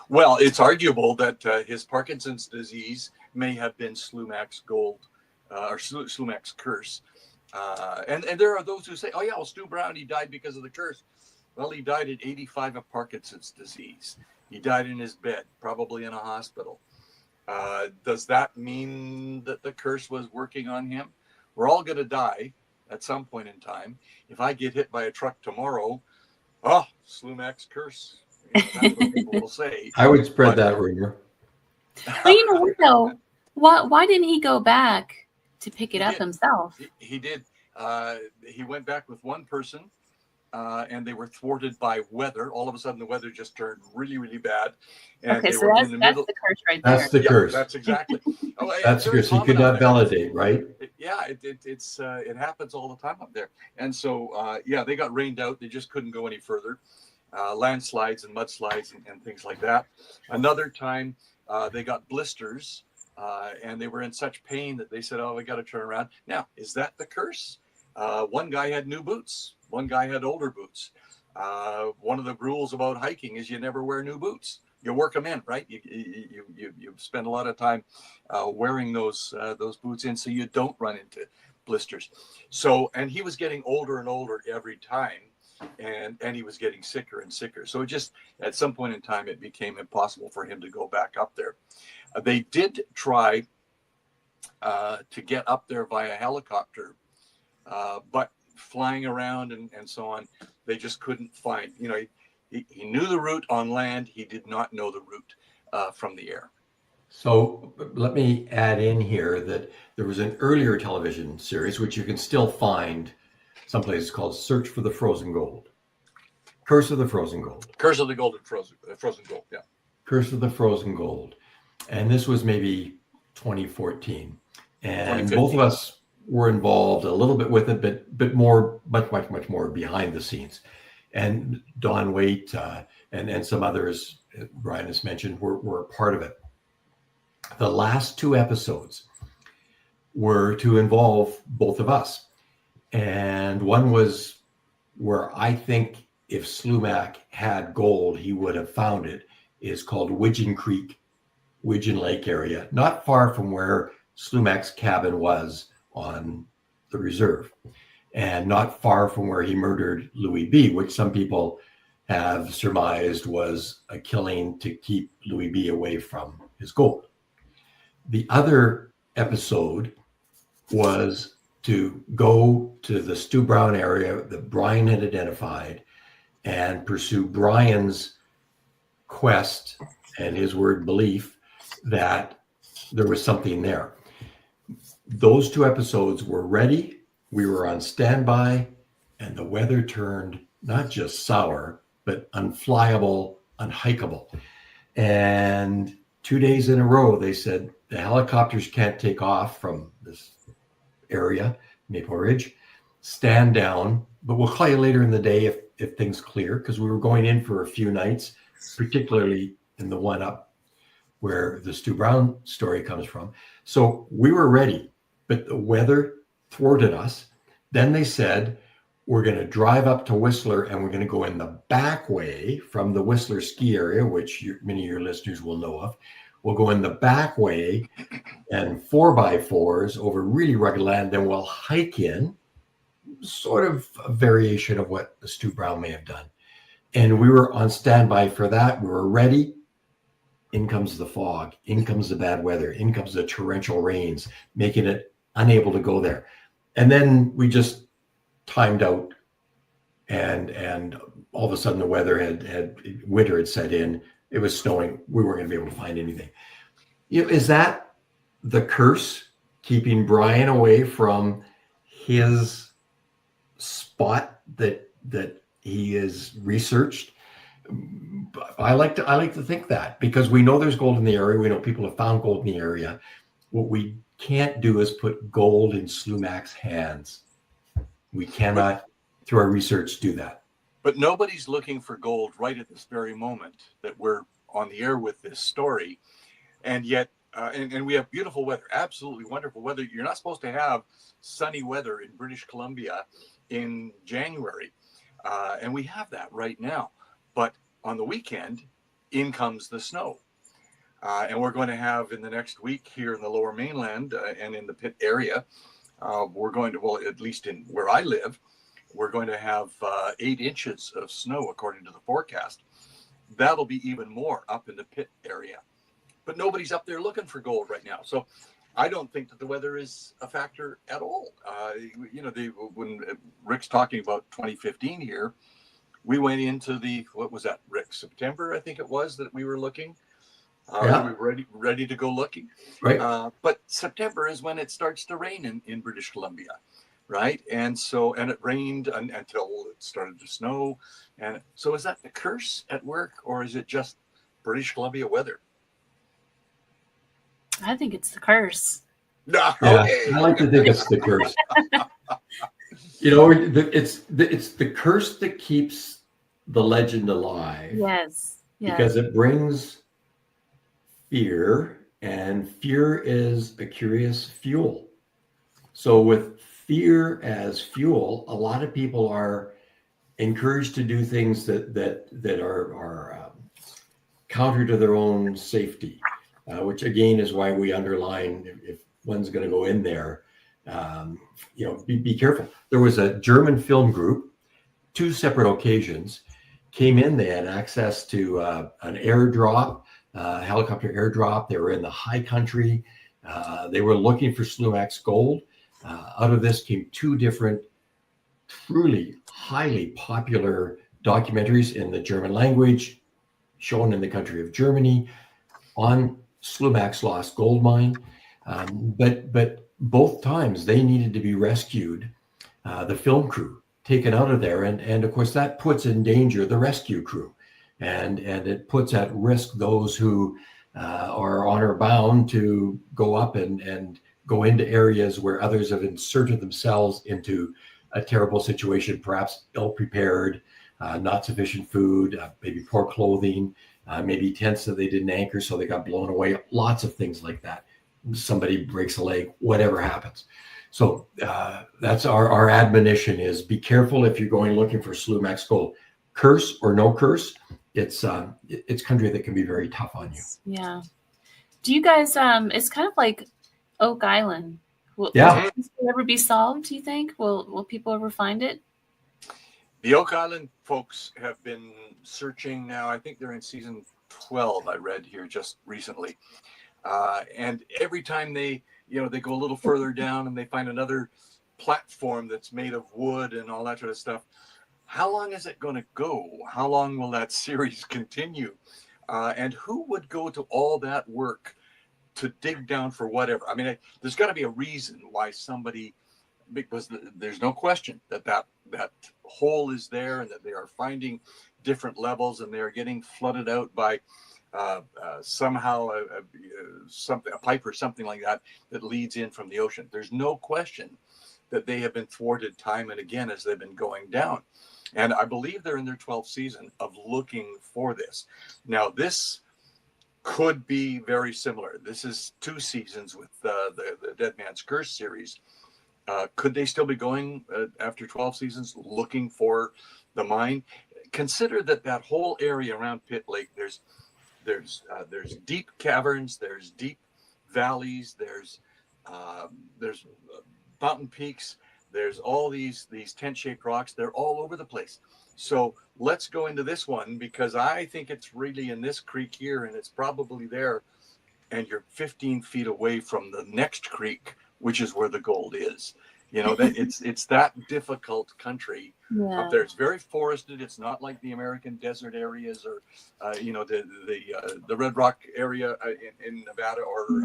Well, it's arguable that his Parkinson's disease may have been Slumach's gold or Slumach's curse. And there are those who say, oh, yeah, well, Stu Brown, he died because of the curse. Well, he died at 85 of Parkinson's disease. He died in his bed, probably in a hospital. Does that mean that the curse was working on him? We're all going to die at some point in time. If I get hit by a truck tomorrow, oh, Slumach's curse. That's what people will say. I would spread that rumor. Well, you know what though? Why didn't he go back to pick it up himself? He did. He went back with one person, and they were thwarted by weather. All of a sudden, the weather just turned really, really bad. And Okay, they so were that's in the middle. the curse right there. That's the curse. That's exactly. Oh, That's the curse. He could not validate, right? It happens all the time up there. And so, they got rained out. They just couldn't go any further. Landslides and mudslides and things like that. Another time, they got blisters, and they were in such pain that they said, "Oh, we got to turn around." Now, is that the curse? One guy had new boots. One guy had older boots. One of the rules about hiking is you never wear new boots. You work them in, right? You spend a lot of time wearing those boots in so you don't run into blisters. So, and he was getting older and older every time, and he was getting sicker and sicker. So it just, at some point in time, it became impossible for him to go back up there. They did try to get up there via helicopter, but flying around and so on, they just couldn't find, he knew the route on land. He did not know the route from the air. So let me add in here that there was an earlier television series, which you can still find someplace, called Search for the Frozen Gold. Curse of the Frozen Gold. Curse of the Frozen Gold, yeah. Curse of the Frozen Gold. And this was maybe 2014. And both of us were involved a little bit with it, but more, much more behind the scenes. And Don Waite and some others, Brian has mentioned, were a part of it. The last two episodes were to involve both of us. And one was where I think if Slumach had gold, he would have found it, is called Widgeon Creek, Widgeon Lake area, not far from where Slumach's cabin was on the reserve, and not far from where he murdered Louis B., which some people have surmised was a killing to keep Louis B. away from his gold. The other episode was to go to the Stu Brown area that Brian had identified and pursue Brian's quest and his word belief that there was something there. Those two episodes were ready. We were on standby, and the weather turned not just sour, but unflyable, unhikeable. And 2 days in a row, they said the helicopters can't take off from this area, Maple Ridge. Stand down, but we'll call you later in the day if things clear, because we were going in for a few nights, particularly in the one up where the Stu Brown story comes from. So we were ready, but the weather thwarted us. Then they said, we're going to drive up to Whistler and we're going to go in the back way from the Whistler ski area, which many of your listeners will know of. We'll go in the back way and 4x4s over really rugged land. Then we'll hike in, sort of a variation of what the Stu Brown may have done. And we were on standby for that. We were ready. In comes the fog. In comes the bad weather. In comes the torrential rains, making it unable to go there. And then we just timed out, and all of a sudden the weather winter had set in. It was snowing. We weren't going to be able to find anything. Is that the curse, keeping Brian away from his spot that he is researched? I like to think that, because we know there's gold in the area. We know people have found gold in the area. What we can't do is put gold in Slumach's hands. We cannot, through our research, do that. But nobody's looking for gold right at this very moment that we're on the air with this story. And yet, and we have beautiful weather, absolutely wonderful weather. You're not supposed to have sunny weather in British Columbia in January. And we have that right now. But on the weekend, in comes the snow. And we're going to have in the next week here in the Lower Mainland and in the Pitt area, we're going to, well, at least in where I live, we're going to have 8 inches of snow according to the forecast. That'll be even more up in the Pitt area. but nobody's up there looking for gold right now. So I don't think that the weather is a factor at all. When Rick's talking about 2015 here, we went into what was that, Rick? September, I think it was, that we were looking. We were ready to go looking. Right. But September is when it starts to rain in British Columbia, right? And it rained until it started to snow. And so is that the curse at work, or is it just British Columbia weather? I think it's the curse. No, Yeah, okay. I like to think it's the curse. It's the curse that keeps the legend alive. Yes. Because it brings fear, and fear is a curious fuel. So with fear as fuel, a lot of people are encouraged to do things that are counter to their own safety, which again is why we underline, if one's going to go in there, be careful. There was a German film group, 2 separate occasions, came in. They had access to an airdrop, helicopter airdrop. They were in the high country. They were looking for Slumach's gold. Out of this came 2 different, truly highly popular documentaries in the German language, shown in the country of Germany, on Slumach's lost gold mine. But both times they needed to be rescued, the film crew taken out of there. And of course, that puts in danger the rescue crew. And it puts at risk those who are honor bound to go up and go into areas where others have inserted themselves into a terrible situation, perhaps ill-prepared, not sufficient food, maybe poor clothing, maybe tents that they didn't anchor, so they got blown away. Lots of things like that. Somebody breaks a leg, whatever happens. So that's our admonition is be careful if you're going looking for Slumach's gold. Curse or no curse, it's country that can be very tough on you. Yeah. Do you guys, it's kind of like Oak Island. Will this ever be solved, do you think? Will people ever find it? The Oak Island folks have been searching now. I think they're in season 12, I read here just recently. And every time they go a little further down and they find another platform that's made of wood and all that sort of stuff. How long is it going to go? How long will that series continue? And who would go to all that work to dig down for whatever? I mean, there's got to be a reason why somebody, because there's no question that hole is there and that they are finding different levels and they are getting flooded out by somehow a pipe or something like that leads in from the ocean. There's no question that they have been thwarted time and again as they've been going down. And I believe they're in their 12th season of looking for this. Now, this could be very similar. This is 2 seasons with the Dead Man's Curse series. Could they still be going after 12 seasons looking for the mine? Consider that whole area around Pitt Lake, there's deep caverns, there's deep valleys, there's mountain peaks, there's all these tent-shaped rocks. They're all over the place. So let's go into this one, because I think it's really in this creek here, and it's probably there, and you're 15 feet away from the next creek, which is where the gold is. That it's that difficult country up there. It's very forested. It's not like the American desert areas or the Red Rock area in Nevada or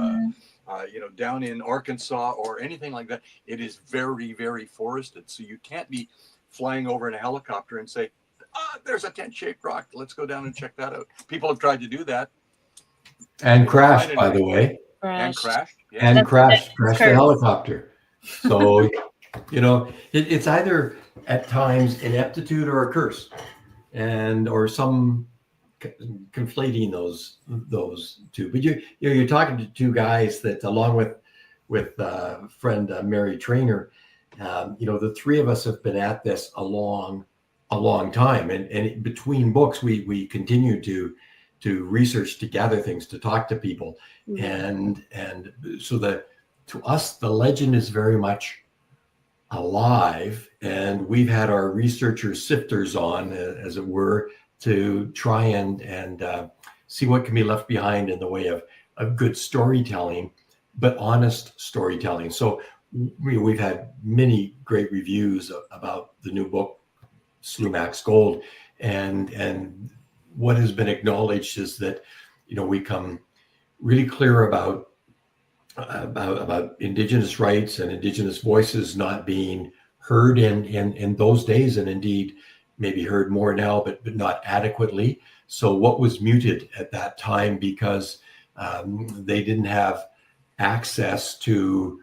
down in Arkansas or anything like that. It is very, very forested. So you can't be flying over in a helicopter and say, there's a tent-shaped rock. Let's go down and check that out. People have tried to do that. And crashed, by the way. And crashed. Yeah. And crashed the helicopter. So, it's either at times ineptitude or a curse, or some conflating those two. But you're talking to 2 guys that, along with friend Mary Trainer, the 3 of us have been at this a long time, and between books we continue to research, to gather things, to talk to people, and so to us the legend is very much alive, and we've had our researchers sifters on, as it were, to try and see what can be left behind in the way of good storytelling, but honest storytelling. So we've had many great reviews about the new book, Slumach's Gold, and what has been acknowledged is that, we come really clear about Indigenous rights and Indigenous voices not being heard in those days, and indeed maybe heard more now, but not adequately. So what was muted at that time because they didn't have access to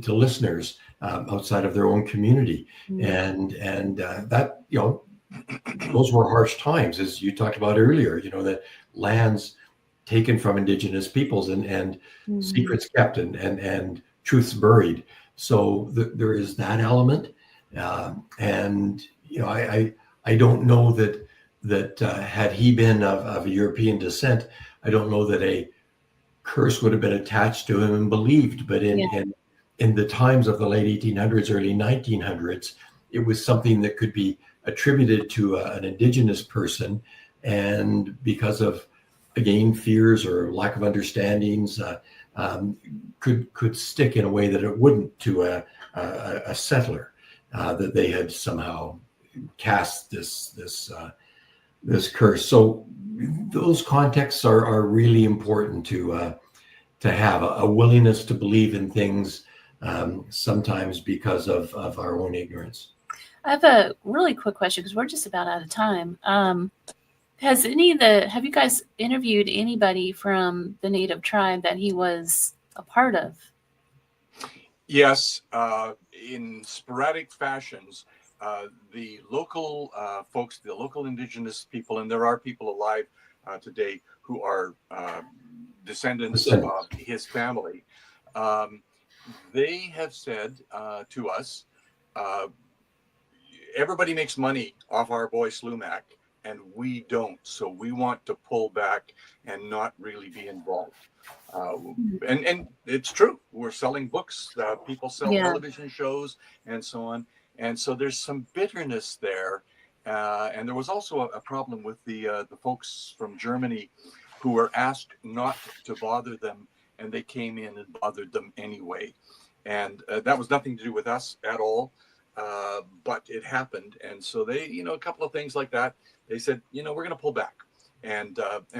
listeners outside of their own community, and that those were harsh times, as you talked about earlier. That lands taken from Indigenous peoples and secrets kept and truths buried. So there is that element, and I don't know that had he been of a European descent, I don't know that a curse would have been attached to him and believed. But in the times of the late 1800s, early 1900s, it was something that could be attributed to an Indigenous person, and because of, again, fears or lack of understandings, could stick in a way that it wouldn't to a settler, that they had somehow cast this curse. So those contexts are really important to have a willingness to believe in things, sometimes because of our own ignorance. I have a really quick question because we're just about out of time. Have you guys interviewed anybody from the Native tribe that he was a part of? Yes, in sporadic fashions, the local folks, the local Indigenous people, and there are people alive today who are descendants of his family. They have said to us, everybody makes money off our boy Slumach, and we don't. So we want to pull back and not really be involved. And it's true. We're selling books. People sell television shows and so on. And so there's some bitterness there. And there was also a problem with the folks from Germany who were asked not to bother them, and they came in and bothered them anyway. And that was nothing to do with us at all. But it happened. And so they, a couple of things like that, they said, we're going to pull back. And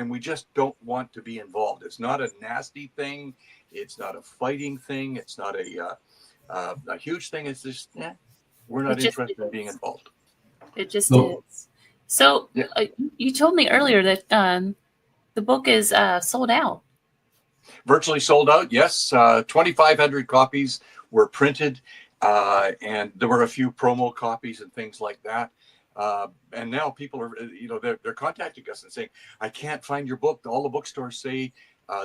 we just don't want to be involved. It's not a nasty thing. It's not a fighting thing. It's not a huge thing. It's just, we're not interested in being involved. It just is. So you told me earlier that the book is sold out. Virtually sold out, yes. 2,500 copies were printed, and there were a few promo copies and things like that. And now people are, they're contacting us and saying, I can't find your book. All the bookstores say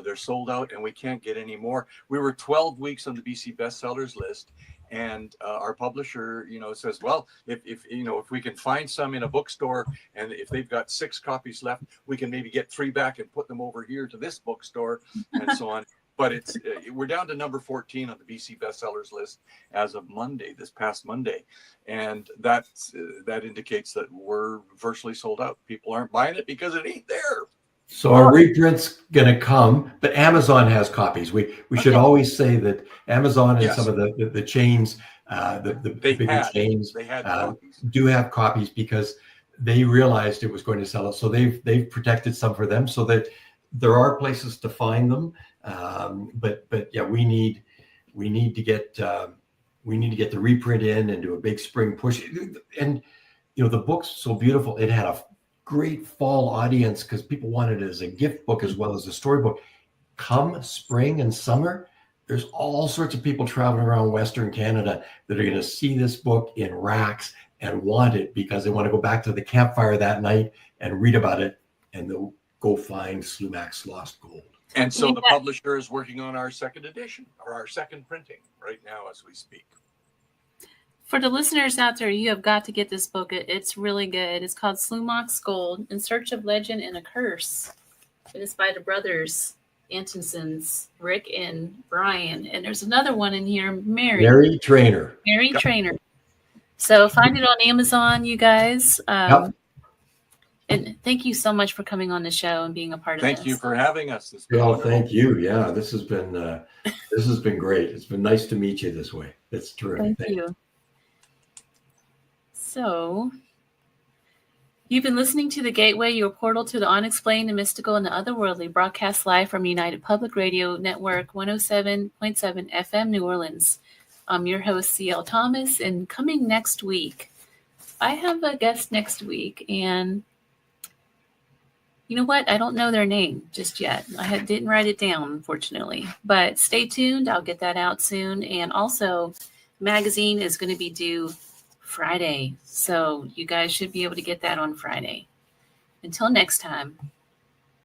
they're sold out and we can't get any more. We were 12 weeks on the BC bestsellers list. And our publisher, says, well, if we can find some in a bookstore, and if they've got 6 copies left, we can maybe get 3 back and put them over here to this bookstore and so on. But we're down to number 14 on the BC bestsellers list as of Monday, this past Monday. And that indicates that we're virtually sold out. People aren't buying it because it ain't there. So a reprint's going to come, but Amazon has copies. We should always say that Amazon and some of the chains, the bigger chains, do have copies because they realized it was going to sell it. So they've protected some for them, so that there are places to find them. But yeah, we need to get the reprint in and do a big spring push. And the book's so beautiful. It had a great fall audience because people wanted it as a gift book as well as a storybook. Come spring and summer, there's all sorts of people traveling around Western Canada that are going to see this book in racks and want it because they want to go back to the campfire that night and read about it, and they'll go find Slumach's Lost Gold. And so the publisher is working on our second edition, or our second printing right now as we speak. For the listeners out there, you have got to get this book. It's really good. It's called Slumach's Gold, In Search of Legend and a Curse. It is by the brothers Antonsons, Rick and Brian. And there's another one in here, Mary Trainer. Mary Trainer. So find it on Amazon, you guys. And thank you so much for coming on the show and being a part of this. Thank you for having us. This has been Well, wonderful. thank you. Yeah, this has been great. It's been nice to meet you this way. That's terrific. Thank you. So, you've been listening to The Gateway, your portal to the unexplained, the mystical, and the otherworldly, broadcast live from United Public Radio Network 107.7 FM New Orleans. I'm your host, C.L. Thomas, and coming next week, I have a guest next week, and you know what? I don't know their name just yet. I didn't write it down, unfortunately, but stay tuned. I'll get that out soon. And also, magazine is going to be due Friday, so you guys should be able to get that on Friday. Until next time.